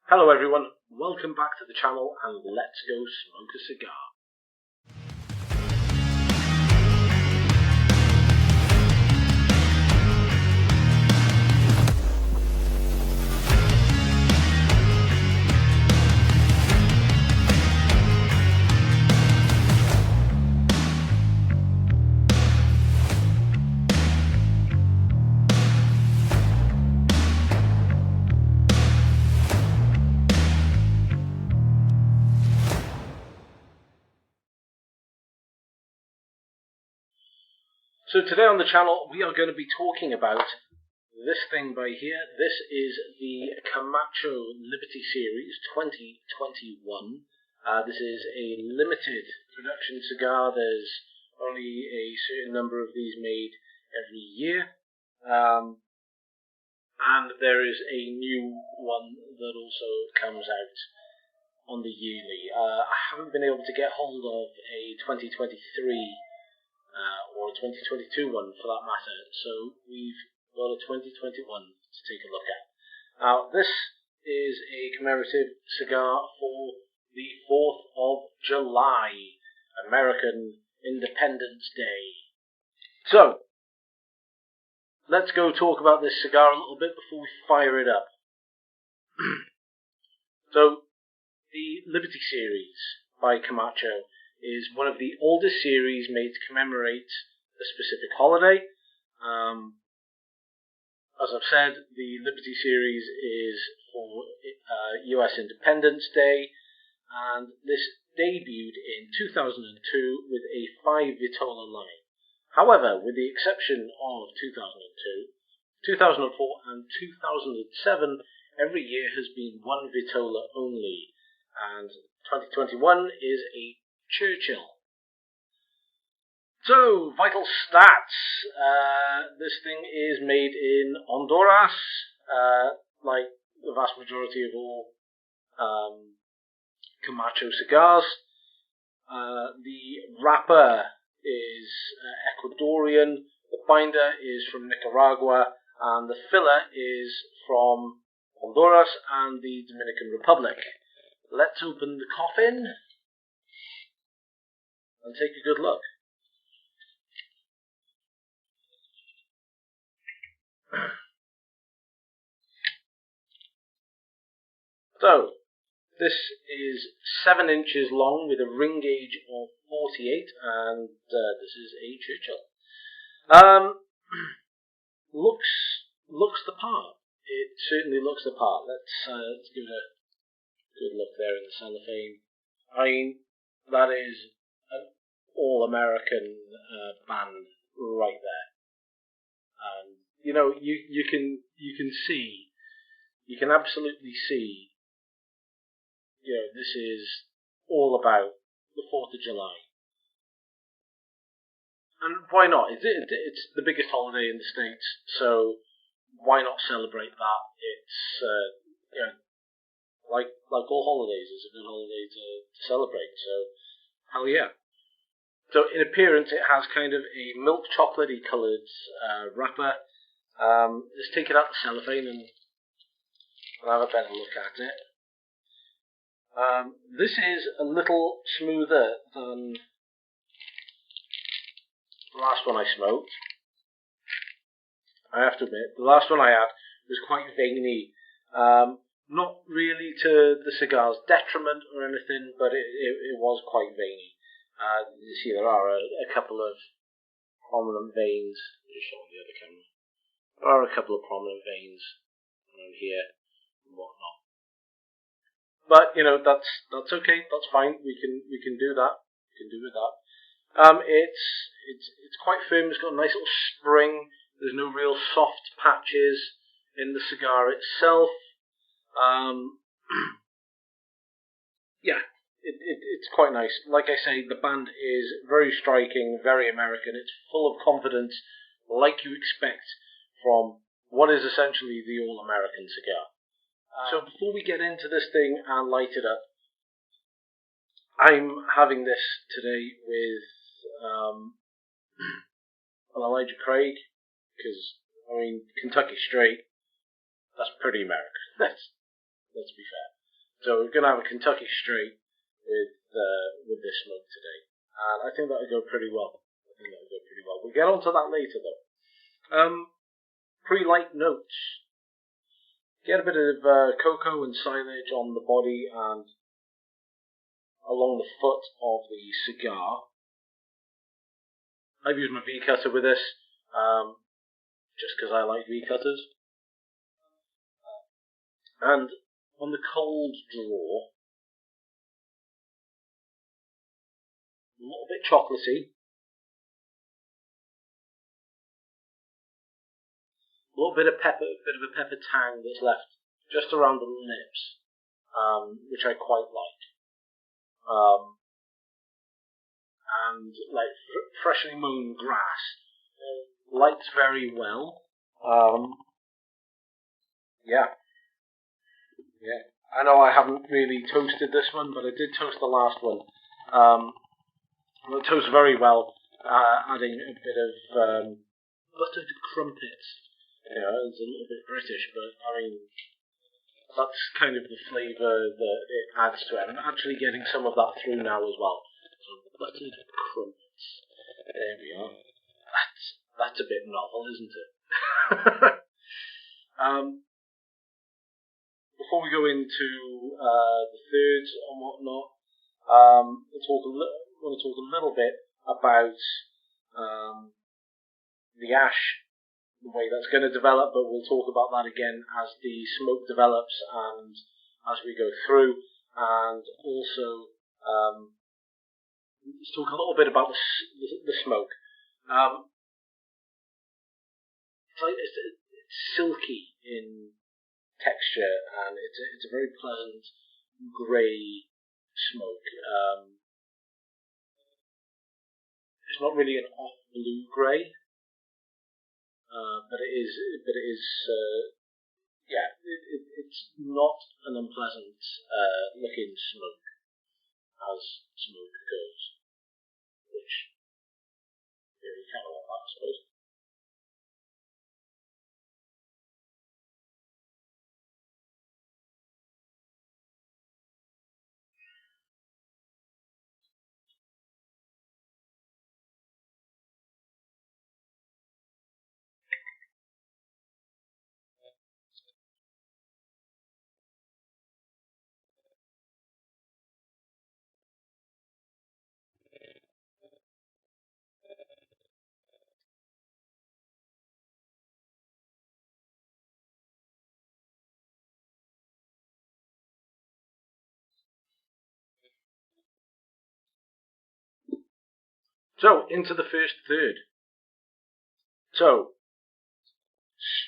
Hello everyone, welcome back to the channel and let's go smoke a cigar. So today on the channel we are going to be talking about this thing by here. This is the Camacho Liberty Series 2021. This is a limited production cigar. There's only a certain number of these made every year. And there is a new one that also comes out on the yearly. I haven't been able to get hold of a 2023 or a 2022 one for that matter, so we've got a 2021 to take a look at. Now, this is a commemorative cigar for the 4th of July, American Independence Day. So, let's go talk about this cigar a little bit before we fire it up. So, the Liberty Series by Camacho is one of the oldest series made to commemorate a specific holiday. As I've said, the Liberty Series is for US Independence Day, and this debuted in 2002 with a 5 Vitola line. However, with the exception of 2002, 2004 and 2007, every year has been 1 Vitola only, and 2021 is a Churchill. So, vital stats. This thing is made in Honduras, like the vast majority of all Camacho cigars. The wrapper is Ecuadorian, the binder is from Nicaragua, and the filler is from Honduras and the Dominican Republic. Let's open the coffin and take a good look. So, this is 7 inches long with a ring gauge of 48, and this is a Churchill. Looks the part. It certainly looks the part. Let's give it a good look there in the cellophane. I mean, that is an all-American band right there, and you know you can see, you can absolutely see, you know, this is all about the 4th of July, and why not? It's the biggest holiday in the States, so why not celebrate that? It's you know, like all holidays, it's a good holiday to celebrate. So hell yeah. So in appearance, it has kind of a milk chocolatey coloured wrapper. Let's take it out the cellophane and have a better look at it. This is a little smoother than the last one I smoked. I have to admit, the last one I had was quite veiny. Not really to the cigar's detriment or anything, but it was quite veiny. You see there are a couple of prominent veins. Just show on the other camera. There are a couple of prominent veins around here and whatnot. But you know, that's okay. That's fine. We can do that. We can do with that. It's quite firm. It's got a nice little spring. There's no real soft patches in the cigar itself. Yeah, it's quite nice. Like I say, the band is very striking, very American. It's full of confidence, like you expect from what is essentially the all-American cigar. So before we get into this thing and light it up, I'm having this today with an Elijah Craig, because I mean, Kentucky Straight, that's pretty American. Let's be fair. So we're going to have a Kentucky Straight with this smoke today, and I think that would go pretty well. We'll get onto that later though. Pre-light notes. Get a bit of cocoa and silage on the body and along the foot of the cigar. I've used my V-cutter with this, just because I like V-cutters. And on the cold draw, a little bit chocolatey, a little bit of a pepper tang that's left just around the lips, which I quite like. And like freshly mown grass lights very well. Yeah. I know I haven't really toasted this one, but I did toast the last one. It toasts very well, adding a bit of buttered crumpets. It's a little bit British, but I mean, that's kind of the flavour that it adds to it. I'm actually getting some of that through now as well. So buttered crumpets. There we are. That's a bit novel, isn't it? Before we go into the thirds and whatnot, I want to talk a little bit about the ash, the way that's going to develop, but we'll talk about that again as the smoke develops and as we go through, and also let's talk a little bit about the smoke. It's silky in texture, and it's a very pleasant grey smoke. It's not really an off blue grey, but it is. It's not an unpleasant looking smoke as smoke goes, which really kind of want that, I suppose. So, into the first third. So,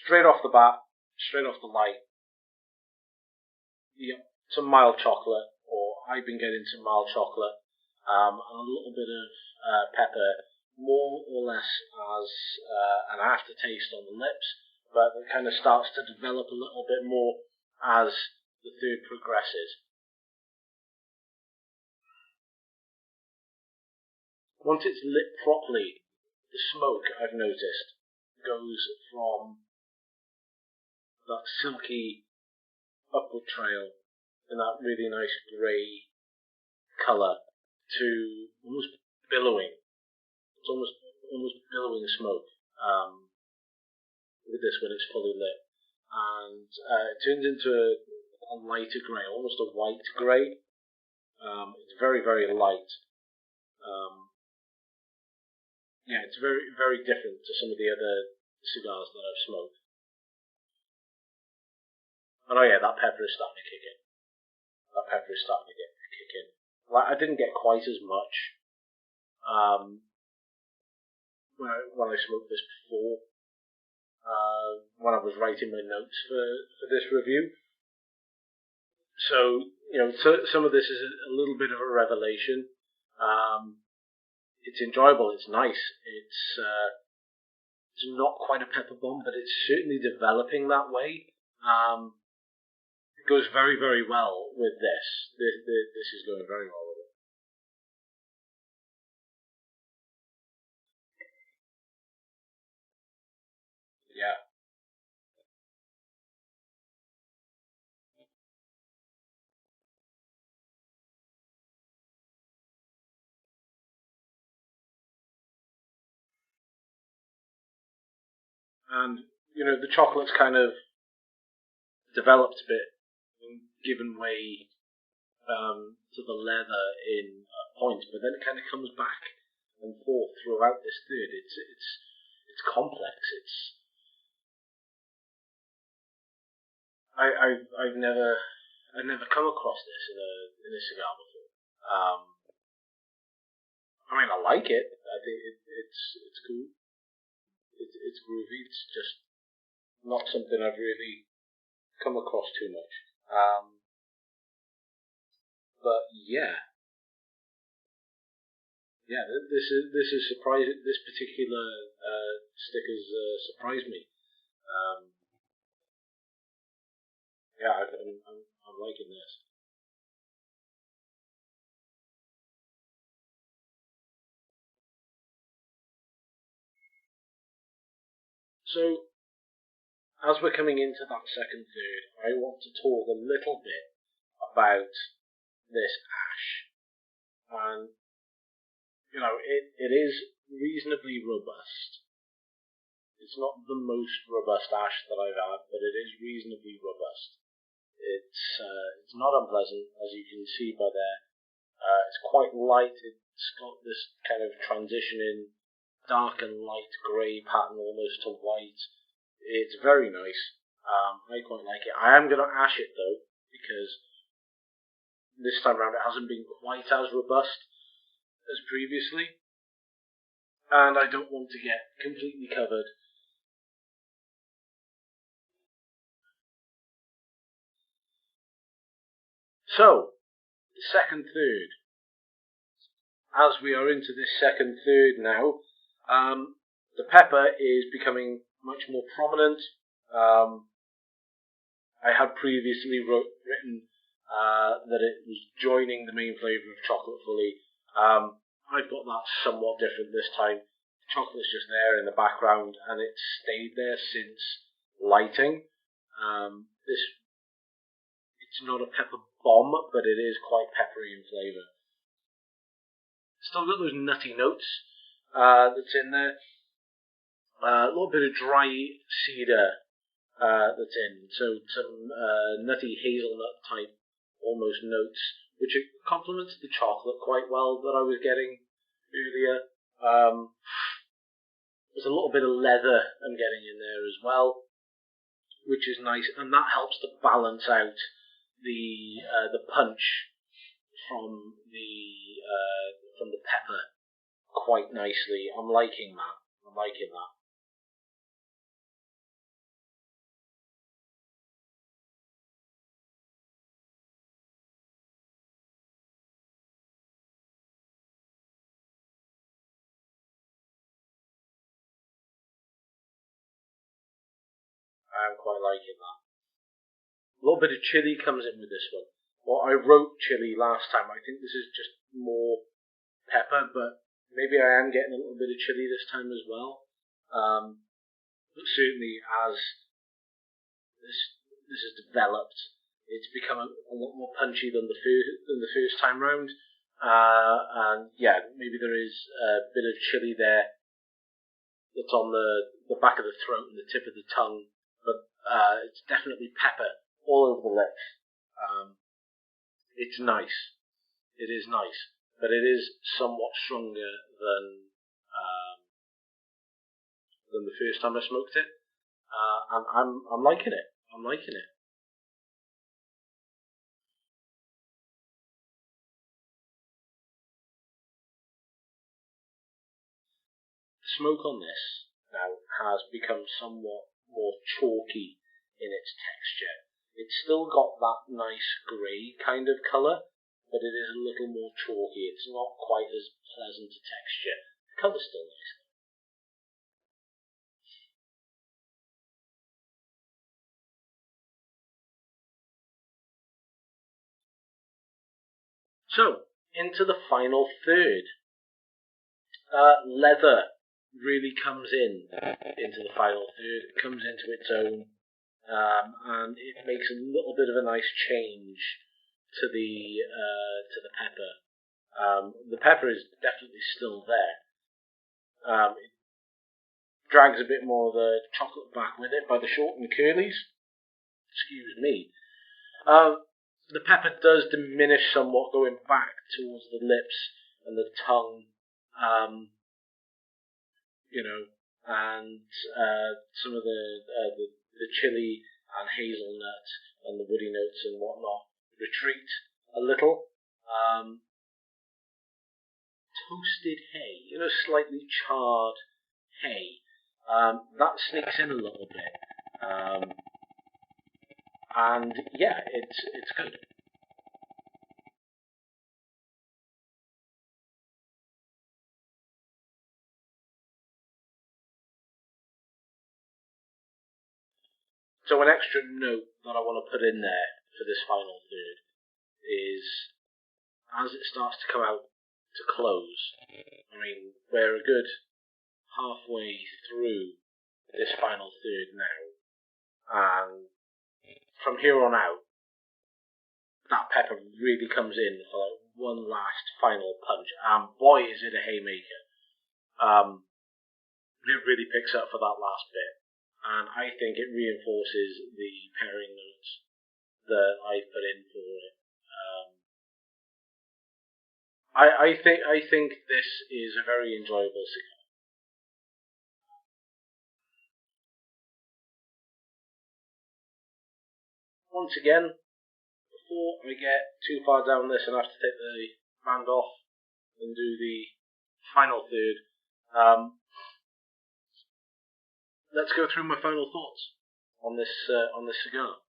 straight off the bat, straight off the light, some mild chocolate, or I've been getting some mild chocolate, and a little bit of pepper, more or less as an aftertaste on the lips, but it kind of starts to develop a little bit more as the third progresses. Once it's lit properly, the smoke, I've noticed, goes from that silky upward trail in that really nice grey colour to almost billowing. It's almost billowing smoke with this when it's fully lit. And it turns into a lighter grey, almost a white grey. It's very, very light. It's very, very different to some of the other cigars that I've smoked. And that pepper is starting to kick in. Like, I didn't get quite as much when I smoked this before, when I was writing my notes for this review. So, some of this is a little bit of a revelation. It's enjoyable, it's nice, it's not quite a pepper bomb, but it's certainly developing that way. It goes very, very well with this. This is going very well with it. Yeah. And, the chocolate's kind of developed a bit, and given way to the leather in points, but then it kind of comes back and forth throughout this third. It's complex. I've never come across this in a cigar before. I mean, I like it. I think it's cool. It's groovy. It's just not something I've really come across too much. But yeah, this is surprising. This particular stick has surprised me. Yeah, I'm liking this. So, as we're coming into that second third, I want to talk a little bit about this ash. And, it is reasonably robust. It's not the most robust ash that I've had, but it is reasonably robust. It's not unpleasant, as you can see by there. It's quite light. It's got this kind of transition in dark and light grey pattern almost to white. It's very nice. I quite like it. I am going to ash it though, because this time around it hasn't been quite as robust as previously. And I don't want to get completely covered. So, the second third. As we are into this second third now, the pepper is becoming much more prominent. I had previously written that it was joining the main flavour of chocolate fully. I've got that somewhat different this time. The chocolate's just there in the background, and it's stayed there since lighting. It's not a pepper bomb, but it is quite peppery in flavour. Still got those nutty notes that's in there. A little bit of dry cedar that's in, so some nutty hazelnut type almost notes, which complements the chocolate quite well that I was getting earlier. There's a little bit of leather I'm getting in there as well, which is nice, and that helps to balance out the punch from the pepper quite nicely. I'm liking that. I'm quite liking that. A little bit of chili comes in with this one. Well, I wrote chili last time. I think this is just more pepper, but maybe I am getting a little bit of chili this time as well. But certainly, as this has developed, it's become a lot more punchy than the first time round. And yeah, maybe there is a bit of chili there that's on the back of the throat and the tip of the tongue, but it's definitely pepper all over the lips. It's nice. It is nice, but it is somewhat stronger than the first time I smoked it. And I'm liking it. I'm liking it. The smoke on this now has become somewhat more chalky in its texture. It's still got that nice grey kind of colour, but it is a little more chalky. It's not quite as pleasant a texture. The colour's still nice. So, into the final third. Leather really comes into the final third. It comes into its own, and it makes a little bit of a nice change to the pepper. The pepper is definitely still there. drags a bit more of the chocolate back with it by the short and curlies. Excuse me. The pepper does diminish somewhat going back towards the lips and the tongue, and some of the chili and hazelnut and the woody notes and whatnot retreat a little. Toasted hay, slightly charred hay, that sneaks in a little bit, and yeah, it's good. So an extra note that I want to put in there for this final third is, as it starts to come out to close, we're a good halfway through this final third now, and from here on out, that pepper really comes in for like one last final punch, and boy is it a haymaker. It really picks up for that last bit, and I think it reinforces the pairing notes that I put in for it. I think this is a very enjoyable cigar. Once again, before I get too far down this and have to take the band off and do the final third, let's go through my final thoughts on this cigar.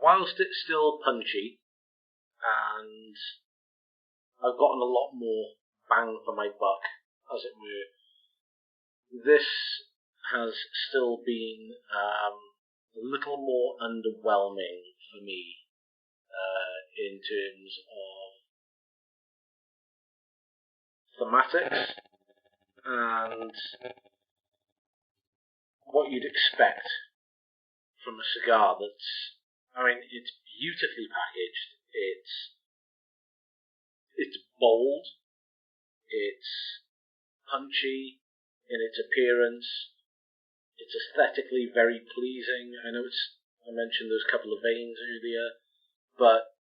Whilst it's still punchy, and I've gotten a lot more bang for my buck, as it were, this has still been a little more underwhelming for me in terms of thematics and what you'd expect from a cigar that's, it's beautifully packaged, it's bold, it's punchy in its appearance, it's aesthetically very pleasing. I mentioned those couple of veins earlier, but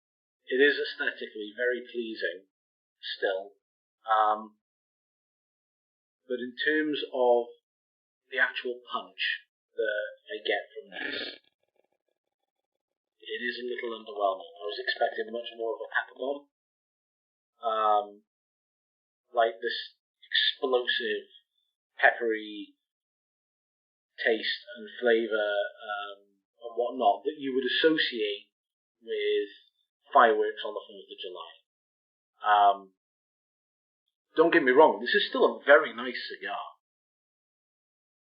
it is aesthetically very pleasing still. But in terms of the actual punch that I get from this, it is a little underwhelming. I was expecting much more of a pepper bomb, like this explosive, peppery taste and flavour and whatnot that you would associate with fireworks on the 4th of July. Don't get me wrong, this is still a very nice cigar.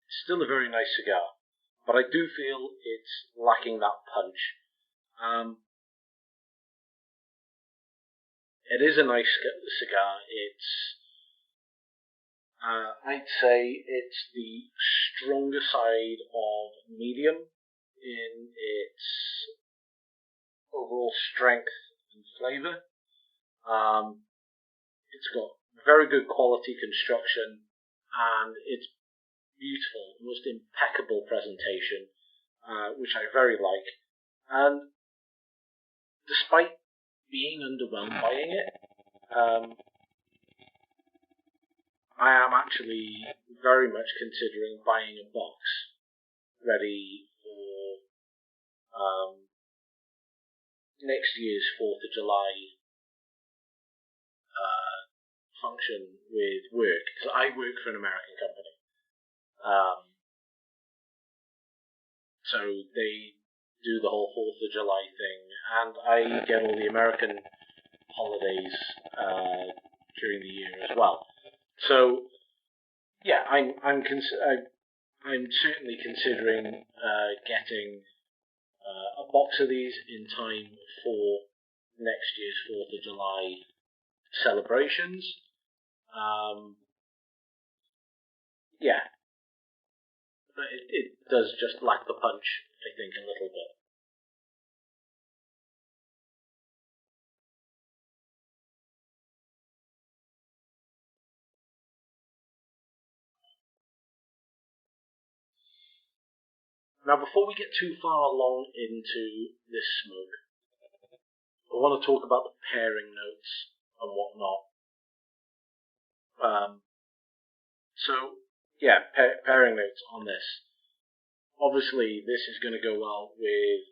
It's still a very nice cigar, but I do feel it's lacking that punch. It is a nice cigar. I'd say it's the stronger side of medium in its overall strength and flavour. It's got very good quality construction, and it's beautiful, most impeccable presentation, which I very like. And despite being underwhelmed by it, I am actually very much considering buying a box ready for next year's 4th of July function with work, because I work for an American company. So they do the whole 4th of July thing, and I get all the American holidays during the year as well. So yeah, I'm certainly considering getting a box of these in time for next year's 4th of July celebrations. Yeah, but it does just lack the punch, I think, a little bit. Now, before we get too far along into this smoke, I want to talk about the pairing notes and whatnot. Pairing notes on this. Obviously, this is going to go well with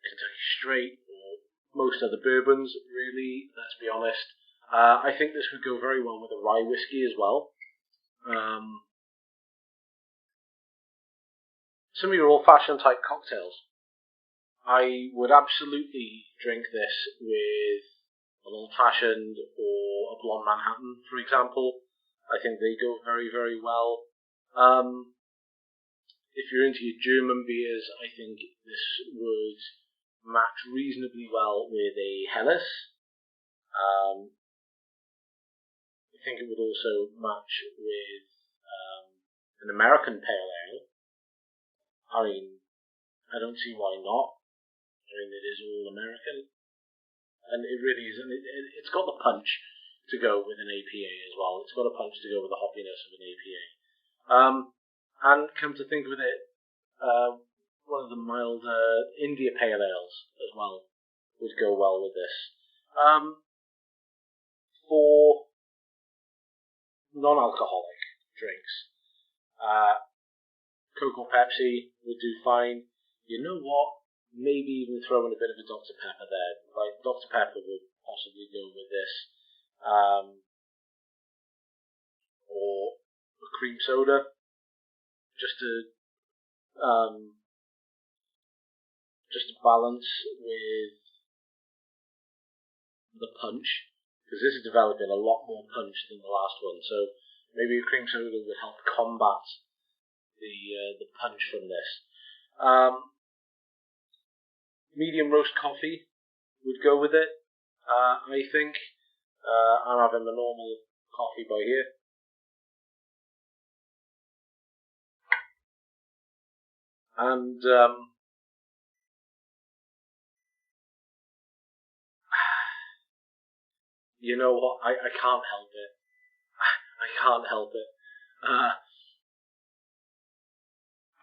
Kentucky Straight or most other bourbons, really, let's be honest. I think this would go very well with a rye whiskey as well. Some of your old-fashioned type cocktails. I would absolutely drink this with an old-fashioned or a blonde Manhattan, for example. I think they go very, very well. If you're into your German beers, I think this would match reasonably well with a Helles. I think it would also match with an American Pale Ale. I mean, I don't see why not. I mean, it is all American. And it really is. And it's got the punch to go with an APA as well. It's got a punch to go with the hoppiness of an APA. And come to think of it, one of the milder India Pale Ales as well would go well with this. For non-alcoholic drinks, Coke or Pepsi would do fine. You know what? Maybe even throw in a bit of a Dr. Pepper there. Like, Dr. Pepper would possibly go with this. Or a cream soda. Just to balance with the punch. Because this is developing a lot more punch than the last one. So maybe a cream soda would help combat the punch from this. Medium roast coffee would go with it, I think. I'm having the normal coffee by here. And you know what? I can't help it. I can't help it.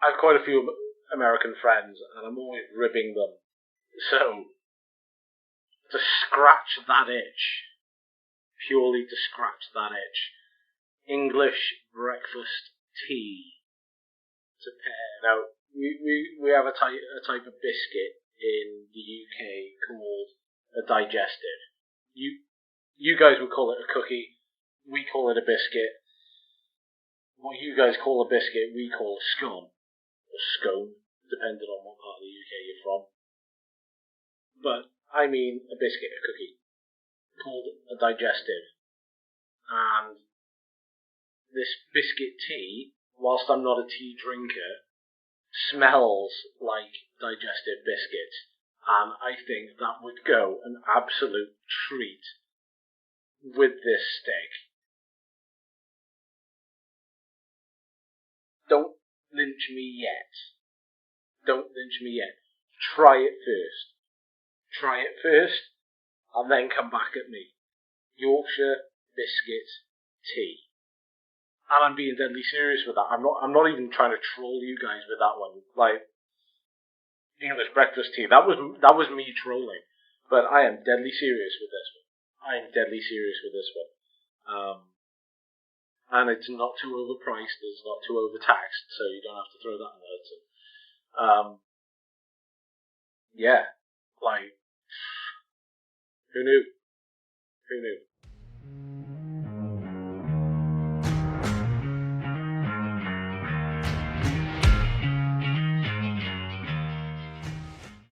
I have quite a few American friends, and I'm always ribbing them. So, to scratch that itch, purely to scratch that itch, English breakfast tea to pair. Now, we have a type of biscuit in the UK called a digestive. You guys would call it a cookie, we call it a biscuit. What you guys call a biscuit, we call a scone, or scone, depending on what part of the UK you're from. But I mean a biscuit, a cookie, called a digestive. And this biscuit tea, whilst I'm not a tea drinker, smells like digestive biscuits. And I think that would go an absolute treat with this stick. Don't lynch me yet. Don't lynch me yet. Try it first. Try it first, and then come back at me. Yorkshire biscuit tea. And I'm being deadly serious with that. I'm not even trying to troll you guys with that one. Like, English breakfast tea. That was me trolling. But I am deadly serious with this one. I am deadly serious with this one. And it's not too overpriced, it's not too overtaxed, so you don't have to throw that in there too. Yeah, like, who knew? Who knew?